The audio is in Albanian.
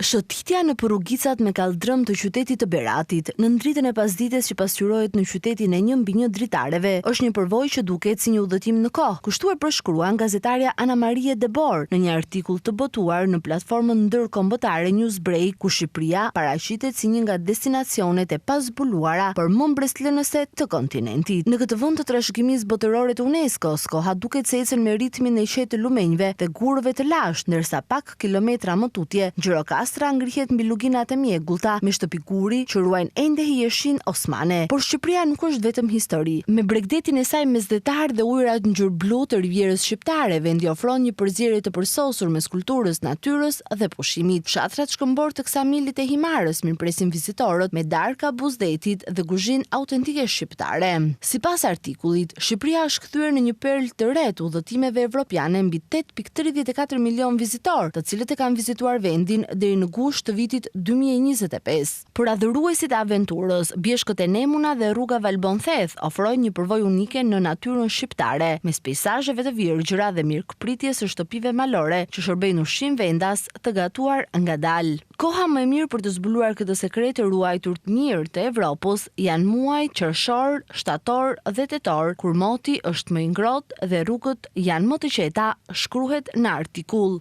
Shëtitja në rrugicat me kaldrëm të qytetit të Beratit, në ndritën e pasdites që pasqyrohet në qytetin e 1/1 dritareve, është një përvojë që duket si një udhëtim në kohë, kushtuar përshkruan gazetarja Ana Marie Debor në një artikull të botuar në platformën ndërkombëtare Newsbreak, ku Shqipëria paraqitet si një nga destinacionet e pazbuluara për mëmbreslënëse të kontinentit. Në këtë vend të trashëgimisë botërore të UNESCO-s, koha duket se ecën me ritmin e qetë të lumenjve dhe gurëve të lashtë, ndërsa pak kilometra më tutje, Gjirokastra ngrihet mbi luginat e mjegullta me shtëpiguri që ruajnë ende hijeshin osmane. Por Shqipëria nuk është vetëm histori. Me bregdetin e saj mesdhetar dhe ujërat ngjyrë blu të rivjerës shqiptare, vendi ofron një përzierje të përsosur mes kulturës, natyrës dhe pushimit. Fshatrat shkëmbor të Ksamilit e Himarës mirëpresin vizitorët me darka buzdetit dhe kuzhinë autentike shqiptare. Sipas artikullit, Shqipëria është kthyer në një perlë të re të udhëtimeve evropiane mbi 8.34 milion vizitor, të cilët e kanë vizituar vendin deri në gusht të vitit 2025. Për adhuruesit e aventurës, bjeshkët e Nemuna dhe rruga Valbontheth ofrojnë një përvojë unike në natyrën shqiptare, mes peizazheve të virgjëra dhe mirëkpritjes së shtëpive malore që shërbejnë ushqim vendas të gatuar ngadalë. Koha më e mirë për të zbuluar këtë sekret të ruajtur të mirë të Evropës janë muajt qershor, shtator dhe tetor, kur moti është më i ngrohtë dhe rrugët janë më të qeta, shkruhet në artikull.